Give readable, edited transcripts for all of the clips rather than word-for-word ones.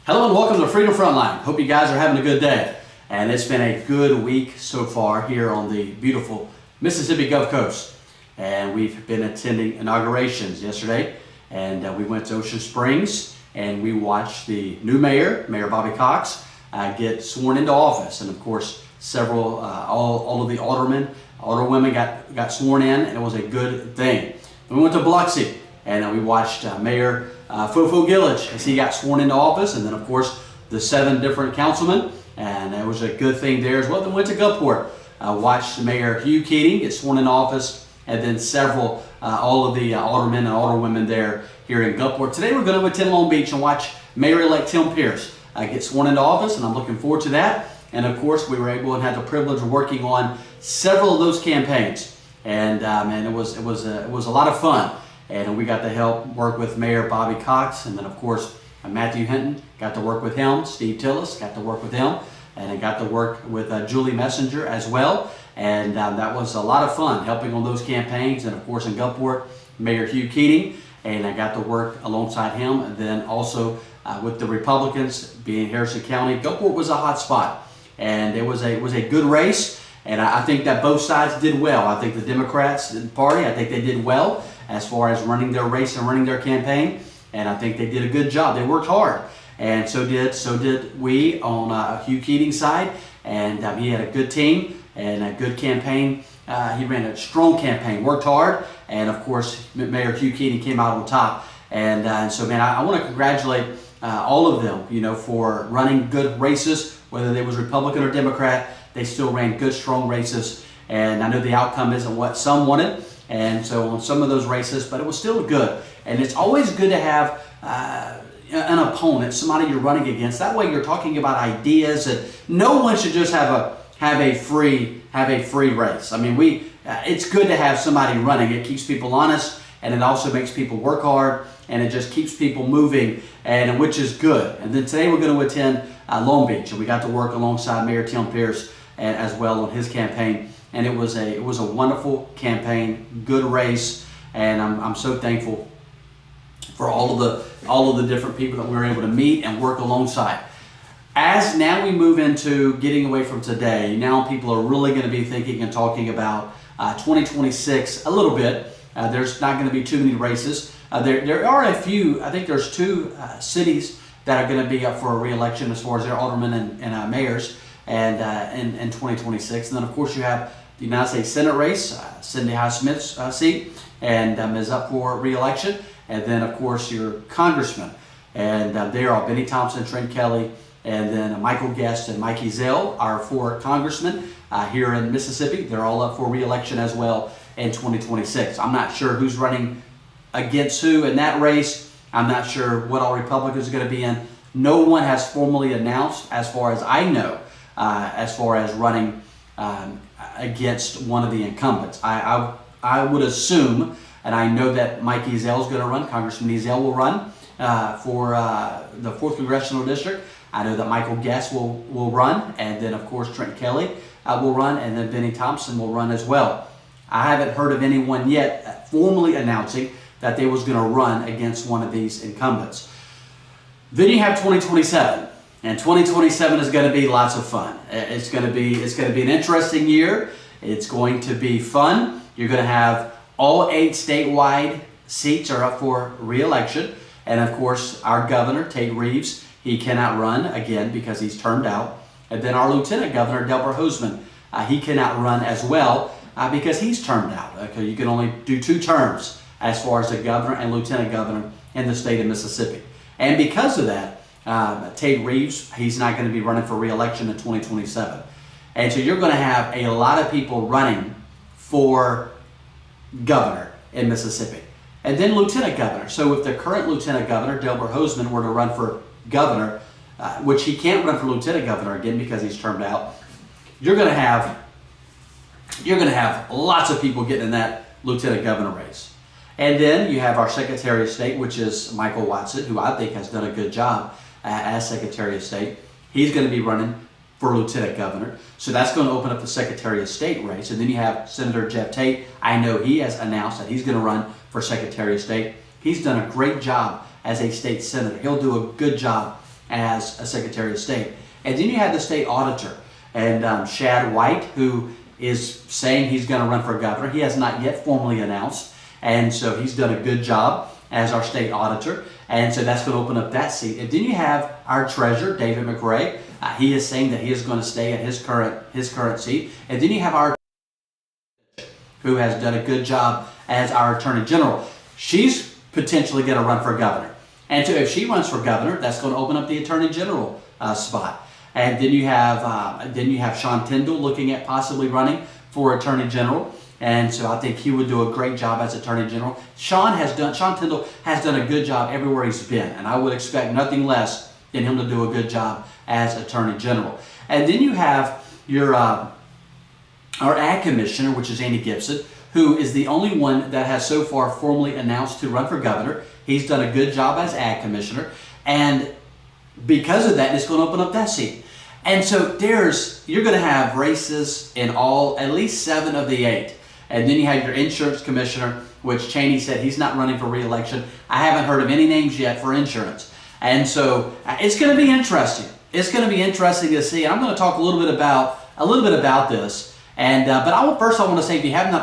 Hello and welcome to Freedom Frontline. Hope you guys are having a good day. And it's been a good week so far here on the beautiful Mississippi Gulf Coast. And we've been attending inaugurations yesterday. And we went to Ocean Springs and we watched the new mayor, Mayor Bobby Cox, get sworn into office. And of course, all of the alderwomen got sworn in, and it was a good thing. We went to Biloxi and we watched Mayor Fofo Gillage as he got sworn into office, and then of course the 7 different councilmen, and it was a good thing there as well. Then went to Gulfport, watched Mayor Hugh Keating get sworn into office, and then all of the aldermen and alderwomen there here in Gulfport. Today we're going to attend Long Beach and watch Mayor-elect Tim Pierce get sworn into office, and I'm looking forward to that. And of course we were able and had the privilege of working on several of those campaigns, and it was a lot of fun. And we got to help work with Mayor Bobby Cox, and then of course Matthew Hinton got to work with him, Steve Tillis got to work with him, and I got to work with Julie Messenger as well. And that was a lot of fun helping on those campaigns. And of course in Gulfport, Mayor Hugh Keating, and I got to work alongside him. And then also with the Republicans, being Harrison County, Gulfport was a hot spot, and it was a good race. And I think that both sides did well. I think the Democrats party, I think they did well as far as running their race and running their campaign, and I think they did a good job. They worked hard, and so did we on Hugh Keating's side, and he had a good team and a good campaign. He ran a strong campaign, worked hard, and of course Mayor Hugh Keating came out on top. And so, man, I want to congratulate all of them, for running good races, whether they was Republican or Democrat. They still ran good, strong races, and I know the outcome isn't what some wanted, and so on some of those races, but it was still good. And it's always good to have an opponent, somebody you're running against. That way you're talking about ideas, and no one should just have a free race. I mean, it's good to have somebody running. It keeps people honest, and it also makes people work hard, and it just keeps people moving, and which is good. And then today we're going to attend Long Beach, and we got to work alongside Mayor Tim Pierce as well on his campaign. And it was a wonderful campaign, good race, and I'm so thankful for all of the different people that we were able to meet and work alongside. As now we move into getting away from today, now people are really going to be thinking and talking about 2026 a little bit. There's not going to be too many races. There are a few. I think there's 2 cities that are going to be up for a re-election as far as their aldermen and mayors, and in 2026. And then of course you have the United States Senate race, Cindy Hyde-Smith's seat, and is up for re-election. And then of course your congressmen, and they are Benny Thompson, Trent Kelly, and then Michael Guest and Mike Ezell are 4 congressmen here in Mississippi. They're all up for re-election as well in 2026. I'm not sure who's running against who in that race. I'm not sure what all Republicans are going to be in. No one has formally announced, as far as I know, as far as running against one of the incumbents. I would assume, and I know that Mike Ezell is going to run. Congressman Ezell will run for the 4th Congressional District. I know that Michael Guest will run, and then of course Trent Kelly will run, and then Benny Thompson will run as well. I haven't heard of anyone yet formally announcing that they was going to run against one of these incumbents. Then you have 2027, and 2027 is going to be lots of fun. It's going to be an interesting year. It's going to be fun. You're going to have all 8 statewide seats are up for re-election, and of course our governor Tate Reeves, he cannot run again because he's termed out. And then our Lieutenant Governor Delbert Hosemann, he cannot run as well because he's termed out. Okay, you can only do 2 terms as far as the governor and lieutenant governor in the state of Mississippi. And because of that, Tate Reeves, he's not going to be running for re-election in 2027. And so you're going to have a lot of people running for governor in Mississippi. And then lieutenant governor. So if the current lieutenant governor, Delbert Hosemann, were to run for governor, which he can't run for lieutenant governor again because he's termed out, you're going to have lots of people getting in that lieutenant governor race. And then you have our Secretary of State, which is Michael Watson, who I think has done a good job as Secretary of State. He's going to be running for Lieutenant Governor. So that's going to open up the Secretary of State race. And then you have Senator Jeff Tate. I know he has announced that he's going to run for Secretary of State. He's done a great job as a state senator. He'll do a good job as a Secretary of State. And then you have the state auditor, and Shad White, who is saying he's going to run for governor. He has not yet formally announced, and so he's done a good job as our state auditor, and so that's going to open up that seat. And then you have our treasurer, David McRae. He is saying that he is going to stay at his current seat. And then you have our who has done a good job as our Attorney General. She's potentially going to run for governor. And so if she runs for governor, that's going to open up the Attorney General spot. And then you have Sean Tindell looking at possibly running for Attorney General. And so I think he would do a great job as Attorney General. Sean Tindell has done a good job everywhere he's been, and I would expect nothing less than him to do a good job as Attorney General. And then you have your our Ag Commissioner, which is Andy Gibson, who is the only one that has so far formally announced to run for governor. He's done a good job as Ag Commissioner, and because of that, it's going to open up that seat. And so you're going to have races in at least 7 of the 8. And then you have your insurance commissioner, which Cheney said he's not running for re-election. I haven't heard of any names yet for insurance. And so it's going to be interesting. It's going to be interesting to see. And I'm going to talk a little bit about this. And but I want to say, if you haven't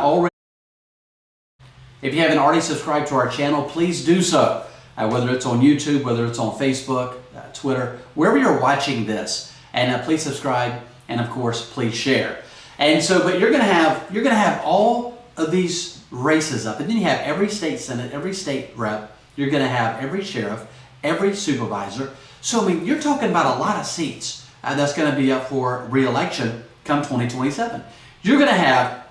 already subscribed to our channel, please do so. Whether it's on YouTube, whether it's on Facebook, Twitter, wherever you're watching this. And please subscribe, and of course, please share. And so, but you're gonna have all of these races up, and then you have every state senate, every state rep. You're gonna have every sheriff, every supervisor. So I mean, you're talking about a lot of seats that's gonna be up for re-election come 2027. You're gonna have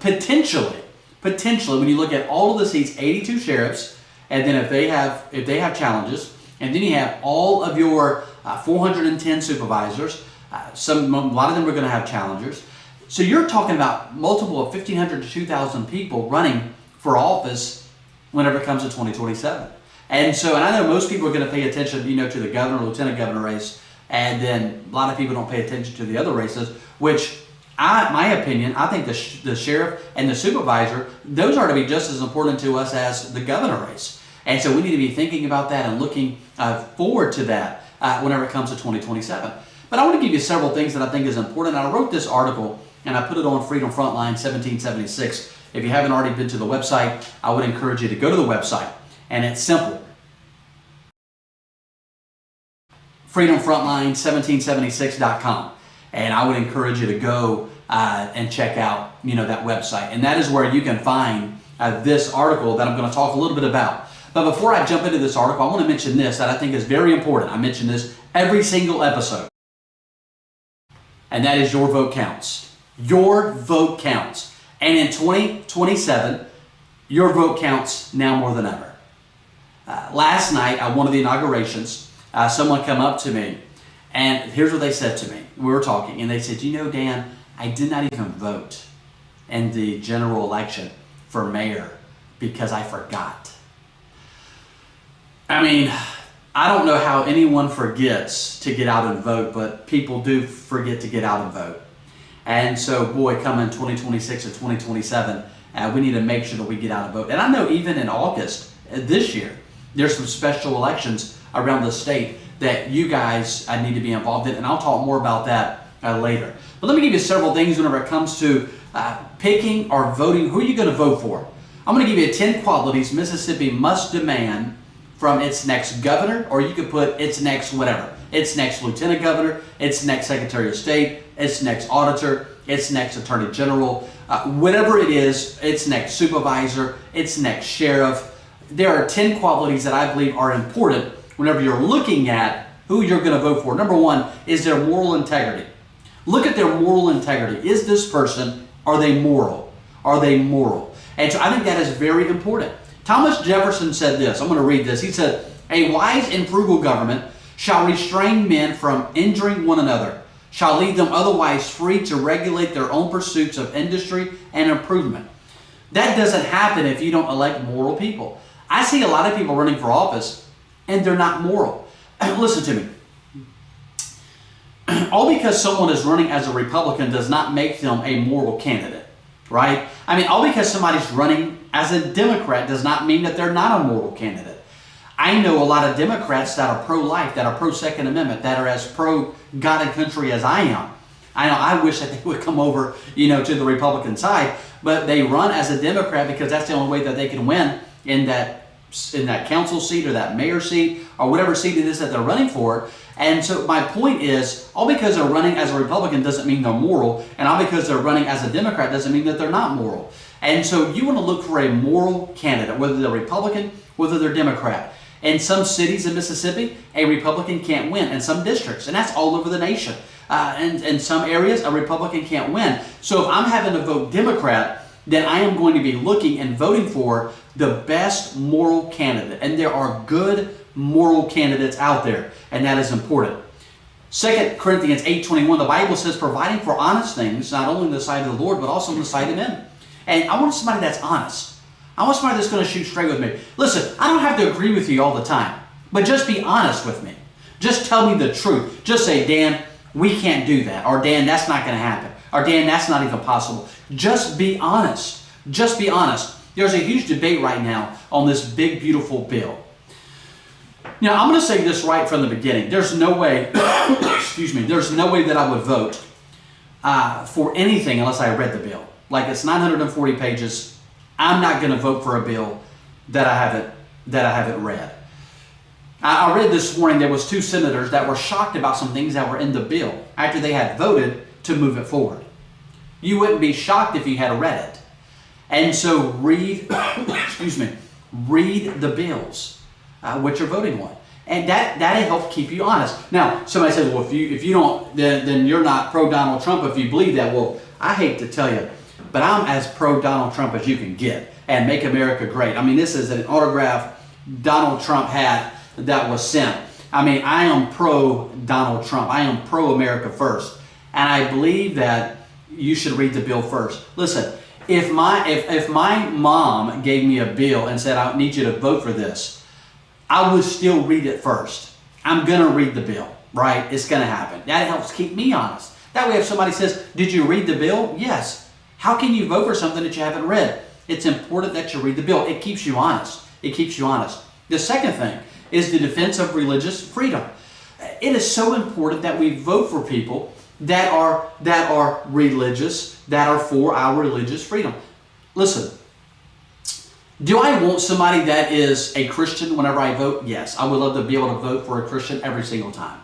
potentially, when you look at all of the seats, 82 sheriffs, and then if they have challenges, and then you have all of your 410 supervisors. A lot of them are going to have challengers. So you're talking about multiple of 1,500 to 2,000 people running for office whenever it comes to 2027. And I know most people are going to pay attention, to the governor, lieutenant governor race, and then a lot of people don't pay attention to the other races, which, my opinion, I think the sheriff and the supervisor, those are to be just as important to us as the governor race. And so we need to be thinking about that and looking forward to that whenever it comes to 2027. But I want to give you several things that I think is important. I wrote this article and I put it on Freedom Frontline 1776. If you haven't already been to the website, I would encourage you to go to the website. And it's simple. freedomfrontline1776.com. And I would encourage you to go and check out that website. And that is where you can find this article that I'm going to talk a little bit about. But before I jump into this article, I want to mention this that I think is very important. I mention this every single episode. And that is your vote counts. Your vote counts. And in 2027, your vote counts now more than ever. Last night, at one of the inaugurations, someone came up to me, and here's what they said to me. We were talking, and they said, Dan, I did not even vote in the general election for mayor because I forgot. I mean, I don't know how anyone forgets to get out and vote, but people do forget to get out and vote. And so, boy, coming 2026 or 2027, we need to make sure that we get out and vote. And I know even in August this year, there's some special elections around the state that you guys need to be involved in, and I'll talk more about that later. But let me give you several things whenever it comes to picking or voting. Who are you going to vote for? I'm going to give you 10 qualities Mississippi must demand from its next governor, or you could put its next whatever. Its next lieutenant governor, its next secretary of state, its next auditor, its next attorney general, whatever it is, its next supervisor, its next sheriff. There are 10 qualities that I believe are important whenever you're looking at who you're going to vote for. Number one is their moral integrity. Look at their moral integrity. Is this person, are they moral? Are they moral? And so I think that is very important. Thomas Jefferson said this. I'm going to read this. He said, "A wise and frugal government shall restrain men from injuring one another, shall leave them otherwise free to regulate their own pursuits of industry and improvement." That doesn't happen if you don't elect moral people. I see a lot of people running for office and they're not moral. Listen to me. All because someone is running as a Republican does not make them a moral candidate, right? I mean, all because somebody's running as a Democrat does not mean that they're not a moral candidate. I know a lot of Democrats that are pro-life, that are pro-Second Amendment, that are as pro-God and country as I am. I wish that they would come over, to the Republican side, but they run as a Democrat because that's the only way that they can win in that council seat or that mayor seat or whatever seat it is that they're running for. And so my point is, all because they're running as a Republican doesn't mean they're moral, and all because they're running as a Democrat doesn't mean that they're not moral. And so you want to look for a moral candidate, whether they're Republican, whether they're Democrat. In some cities in Mississippi, a Republican can't win. In some districts, and that's all over the nation. And in some areas, a Republican can't win. So if I'm having to vote Democrat, then I am going to be looking and voting for the best moral candidate. And there are good moral candidates out there, and that is important. 2 Corinthians 8:21, the Bible says, providing for honest things, not only in the sight of the Lord, but also in the sight of men. And I want somebody that's honest. I want somebody that's going to shoot straight with me. Listen, I don't have to agree with you all the time, but just be honest with me. Just tell me the truth. Just say, Dan, we can't do that. Or Dan, that's not going to happen. Or Dan, that's not even possible. Just be honest. Just be honest. There's a huge debate right now on this big, beautiful bill. Now, I'm going to say this right from the beginning. There's no way, there's no way that I would vote for anything unless I read the bill. Like, it's 940 pages. I'm not going to vote for a bill that I haven't read. I read this morning there was 2 senators that were shocked about some things that were in the bill after they had voted to move it forward. You wouldn't be shocked if you had read it. And so read the bills what you're voting on. And that'll help keep you honest. Now, somebody says, well, if you don't, then you're not pro-Donald Trump if you believe that. Well, I hate to tell you, but I'm as pro-Donald Trump as you can get. And Make America Great. I mean, this is an autographed Donald Trump hat that was sent. I mean, I am pro-Donald Trump. I am pro-America first. And I believe that you should read the bill first. Listen, if my mom gave me a bill and said, I need you to vote for this, I would still read it first. I'm going to read the bill, right? It's going to happen. That helps keep me honest. That way if somebody says, did you read the bill? Yes. How can you vote for something that you haven't read? It's important that you read the bill. It keeps you honest. It keeps you honest. The second thing is the defense of religious freedom. It is so important that we vote for people that are religious, that are for our religious freedom. Listen, do I want somebody that is a Christian whenever I vote? Yes, I would love to be able to vote for a Christian every single time.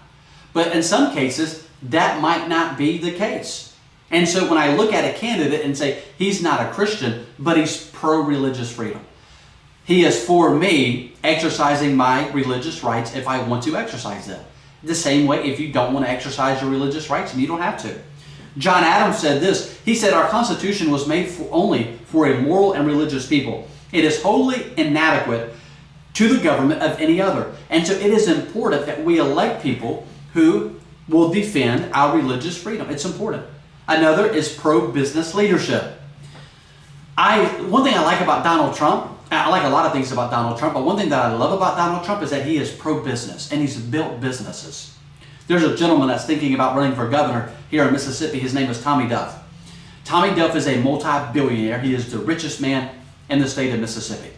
But in some cases, that might not be the case. And so when I look at a candidate and say, he's not a Christian, but he's pro-religious freedom. He is for me exercising my religious rights if I want to exercise them. The same way if you don't want to exercise your religious rights, and you don't have to. John Adams said this. He said, our Constitution was made only for a moral and religious people. It is wholly inadequate to the government of any other. And so it is important that we elect people who will defend our religious freedom. It's important. Another is pro-business leadership. One thing I like about Donald Trump, I like a lot of things about Donald Trump, but one thing that I love about Donald Trump is that he is pro-business, and he's built businesses. There's a gentleman that's thinking about running for governor here in Mississippi. His name is Tommy Duff. Tommy Duff is a multi-billionaire. He is the richest man in the state of Mississippi.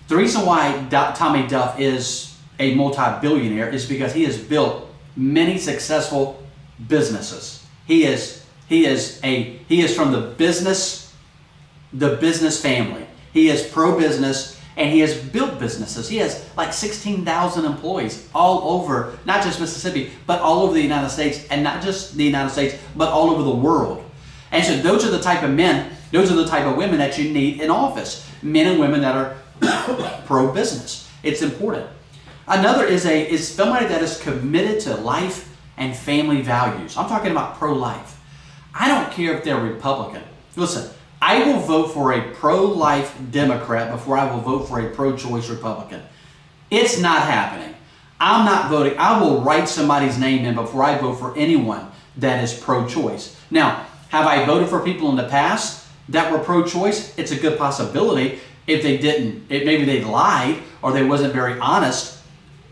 The reason why Tommy Duff is a multi-billionaire is because he has built many successful businesses. He is from the business family. He is pro-business, and he has built businesses. He has like 16,000 employees all over, not just Mississippi, but all over the United States, and not just the United States, but all over the world. And so those are the type of men, those are the type of women that you need in office. Men and women that are pro-business. It's important. Another is somebody that is committed to life and family values. I'm talking about pro-life. I don't care if they're Republican. Listen, I will vote for a pro-life Democrat before I will vote for a pro-choice Republican. It's not happening. I'm not voting. I will write somebody's name in before I vote for anyone that is pro-choice. Now, have I voted for people in the past that were pro-choice? It's a good possibility if they didn't. Maybe they lied or they wasn't very honest.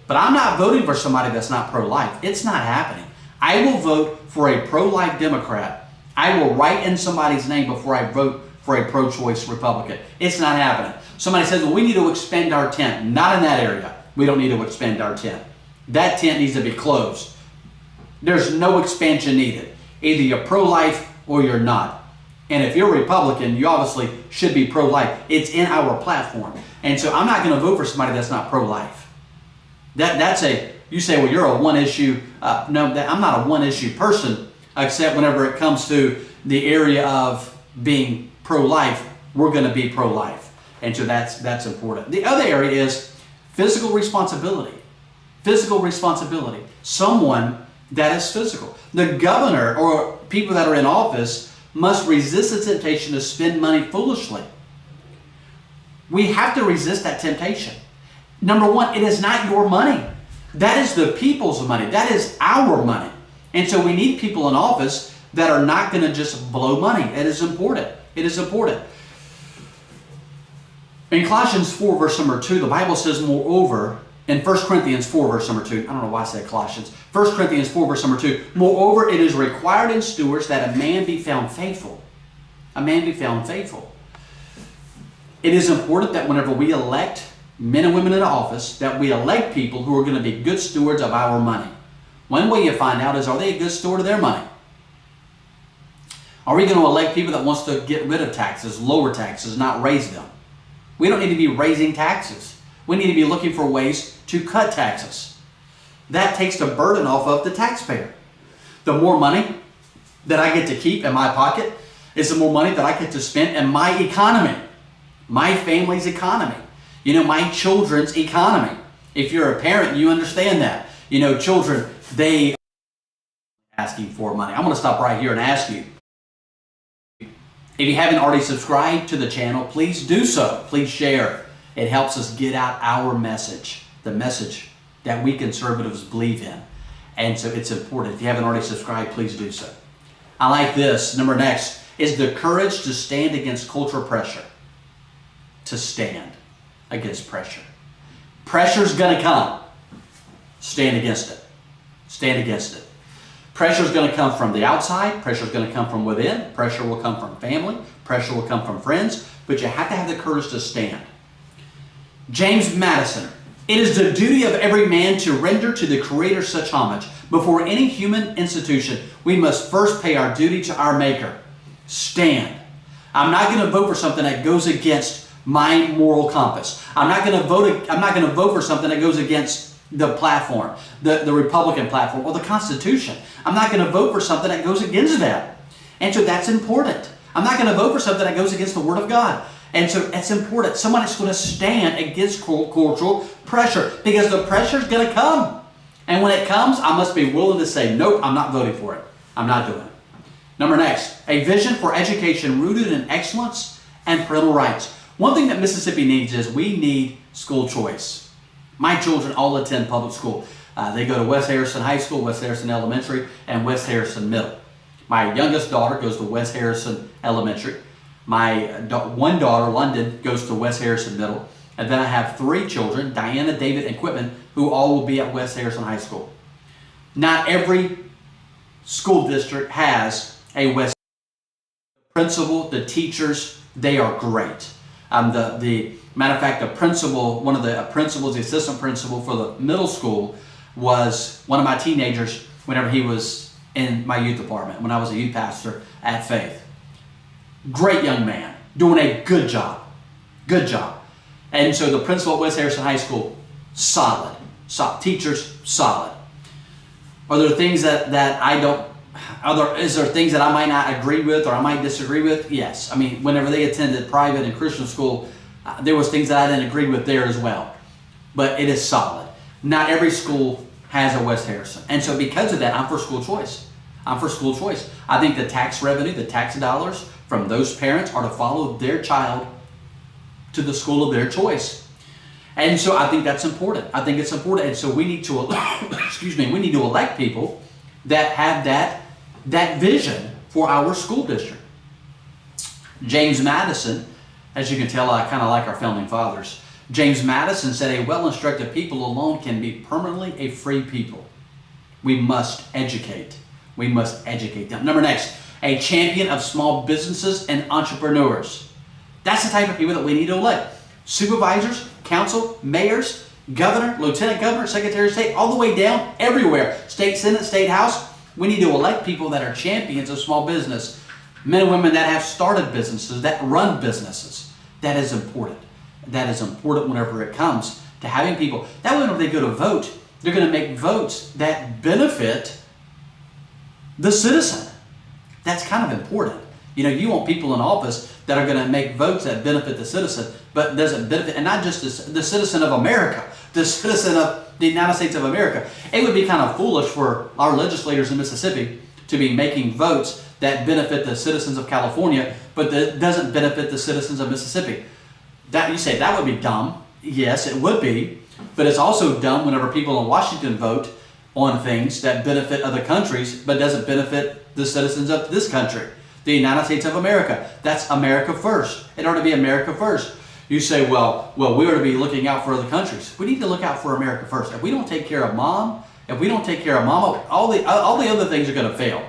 But I'm not voting for somebody that's not pro-life. It's not happening. I will vote for a pro-life Democrat. I will write in somebody's name before I vote for a pro-choice Republican. It's not happening. Somebody says, well, we need to expand our tent. Not in that area. we don't need to expand our tent. That tent needs to be closed. There's no expansion needed. Either you're pro-life or you're not. And if you're a Republican, you obviously should be pro-life. It's in our platform. And so I'm not going to vote for somebody that's not pro-life. You say, well, you're a one-issue. No, I'm not a one-issue person, except whenever it comes to the area of being pro-life, we're going to be pro-life. And so that's important. The other area is physical responsibility. Physical responsibility. Someone that is physical. The governor or people that are in office must resist the temptation to spend money foolishly. We have to resist that temptation. Number one, it is not your money. That is the people's money. That is our money. And so we need people in office that are not going to just blow money. It is important. It is important. In Colossians 4, verse number 2, the Bible says, moreover, in 1 Corinthians 4, verse number 2, I don't know why I said Colossians, 1 Corinthians 4, verse number 2, moreover, it is required in stewards that a man be found faithful. A man be found faithful. It is important that whenever we elect men and women into office, that we elect people who are going to be good stewards of our money. One way you find out is, are they a good steward of their money? Are we going to elect people that wants to get rid of taxes, lower taxes, not raise them? We don't need to be raising taxes. We need to be looking for ways to cut taxes. That takes the burden off of the taxpayer. The more money that I get to keep in my pocket is the more money that I get to spend in my economy, my family's economy, my children's economy. If you're a parent, you understand that. Children, they are asking for money. I'm going to stop right here and ask you, if you haven't already subscribed to the channel, please do so. Please share. It helps us get out our message, the message that we conservatives believe in. And so it's important. If you haven't already subscribed, please do so. I like this. Number next is the courage to stand against cultural pressure. To stand against pressure. Pressure's going to come. Stand against it. Stand against it. Pressure is going to come from the outside. Pressure is going to come from within. Pressure will come from family. Pressure will come from friends. But you have to have the courage to stand. James Madison. It is the duty of every man to render to the Creator such homage. Before any human institution, we must first pay our duty to our Maker. Stand. I'm not going to vote for something that goes against my moral compass. I'm not going to vote for something that goes against the platform, the Republican platform, or the Constitution. I'm not going to vote for something that goes against that. And so that's important. I'm not going to vote for something that goes against the Word of God. And so it's important. Someone is going to stand against cultural pressure, because the pressure is going to come. And when it comes, I must be willing to say, nope, I'm not voting for it. I'm not doing it. Number next, a vision for education rooted in excellence and parental rights. One thing that Mississippi needs is we need school choice. My children all attend public school. They go to West Harrison High School, West Harrison Elementary, and West Harrison Middle. My youngest daughter goes to West Harrison Elementary. My one daughter, London, goes to West Harrison Middle. And then I have three children, Diana, David, and Quitman, who all will be at West Harrison High School. Not every school district has a West principal, the teachers, they are great. The matter of fact, the principal, one of the principals, the assistant principal for the middle school, was one of my teenagers whenever he was in my youth department, when I was a youth pastor at Faith. Great young man, doing a good job. Good job. And so the principal at West Harrison High School, solid. Teachers, solid. Are there things that I don't, is there things that I might not agree with or I might disagree with? Yes. I mean, whenever they attended private and Christian school, there was things that I didn't agree with there as well. But it is solid. Not every school has a West Harrison. And so because of that, I'm for school choice. I'm for school choice. I think the tax revenue, the tax dollars from those parents are to follow their child to the school of their choice. And so I think that's important. I think it's important. And so we need to, we need to elect people that have that vision for our school district. James Madison, as you can tell, I kind of like our founding fathers. James Madison said, a well-instructed people alone can be permanently a free people. We must educate. We must educate them. Number next, a champion of small businesses and entrepreneurs. That's the type of people that we need to elect. Supervisors, council, mayors, governor, lieutenant governor, secretary of state, all the way down everywhere. State Senate, state house. We need to elect people that are champions of small business. Men and women that have started businesses, that run businesses. That is important. That is important whenever it comes to having people. That way, whenever they go to vote, they're going to make votes that benefit the citizen. That's kind of important. You know, you want people in office that are going to make votes that benefit the citizen, but doesn't benefit, and not just the citizen of America, the citizen of the United States of America. It would be kind of foolish for our legislators in Mississippi to be making votes that benefit the citizens of California, but that doesn't benefit the citizens of Mississippi. That, you say that would be dumb. Yes, it would be, but it's also dumb whenever people in Washington vote on things that benefit other countries, but doesn't benefit the citizens of this country, the United States of America. That's America first. It ought to be America first. You say, well, we ought to be looking out for other countries. We need to look out for America first. If we don't take care of mom, if we don't take care of mama, all the other things are going to fail.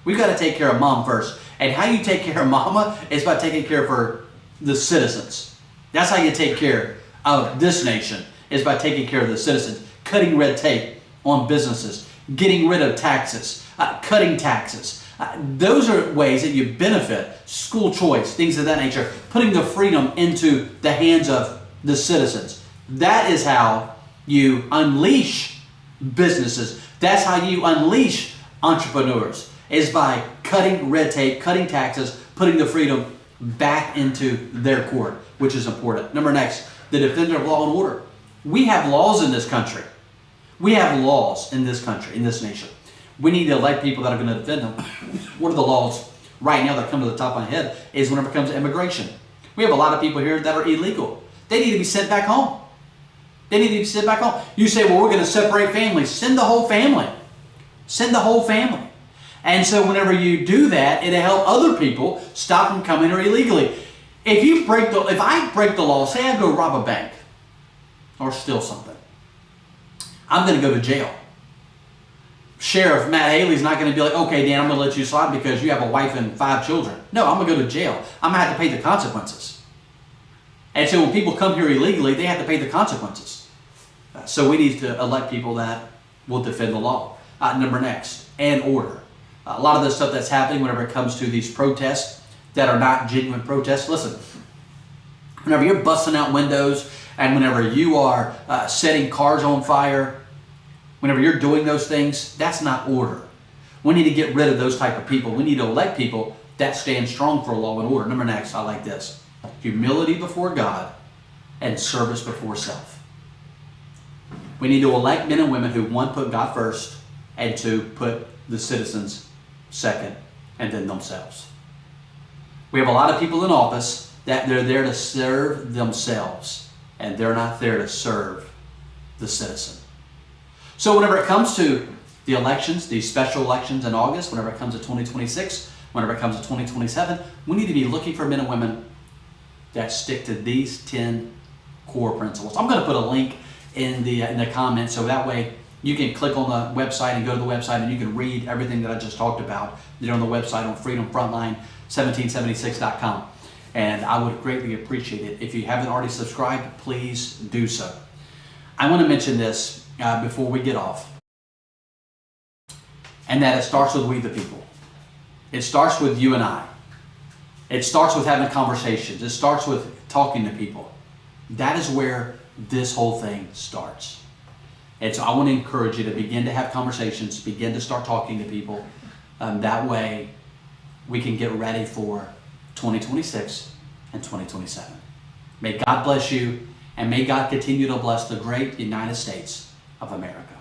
We've got to take care of mom first. And how you take care of mama is by taking care of the citizens. That's how you take care of this nation, is by taking care of the citizens, cutting red tape on businesses, getting rid of taxes, cutting taxes. Those are ways that you benefit school choice, things of that nature, putting the freedom into the hands of the citizens. That is how you unleash businesses. That's how you unleash entrepreneurs, is by cutting red tape, cutting taxes, putting the freedom back into their court, which is important. Next, the defender of law and order. We have laws in this country. We have laws in this country, in this nation. We need to elect people that are going to defend them. One of the laws right now that come to the top of my head is whenever it comes to immigration. We have a lot of people here that are illegal. They need to be sent back home. They need to be sent back home. You say, well, we're going to separate families. Send the whole family. Send the whole family. And so whenever you do that, it'll help other people stop from coming here illegally. If I break the law, say I go rob a bank or steal something, I'm going to go to jail. Sheriff Matt Haley's not going to be like, okay, Dan, I'm going to let you slide because you have a wife and 5 children. No, I'm going to go to jail. I'm going to have to pay the consequences. And so when people come here illegally, they have to pay the consequences. So we need to elect people that will defend the law. Next, and order. A lot of the stuff that's happening whenever it comes to these protests that are not genuine protests. Listen, whenever you're busting out windows and whenever you are setting cars on fire, whenever you're doing those things, that's not order. We need to get rid of those type of people. We need to elect people that stand strong for law and order. Next, I like this. Humility before God and service before self. We need to elect men and women who, 1, put God first, and 2, put the citizens second, and then themselves. We have a lot of people in office that they're there to serve themselves, and they're not there to serve the citizen. So whenever it comes to the elections, these special elections in August, whenever it comes to 2026, whenever it comes to 2027, we need to be looking for men and women that stick to these 10 core principles. I'm going to put a link in the comments, so that way you can click on the website and go to the website and you can read everything that I just talked about there on the website on freedomfrontline1776.com. And I would greatly appreciate it. If you haven't already subscribed, please do so. I want to mention this before we get off, and that it starts with we the people. It starts with you and I. It starts with having conversations. It starts with talking to people. That is where this whole thing starts. And so I want to encourage you to begin to have conversations, begin to start talking to people. That way we can get ready for 2026 and 2027. May God bless you, and may God continue to bless the great United States of America.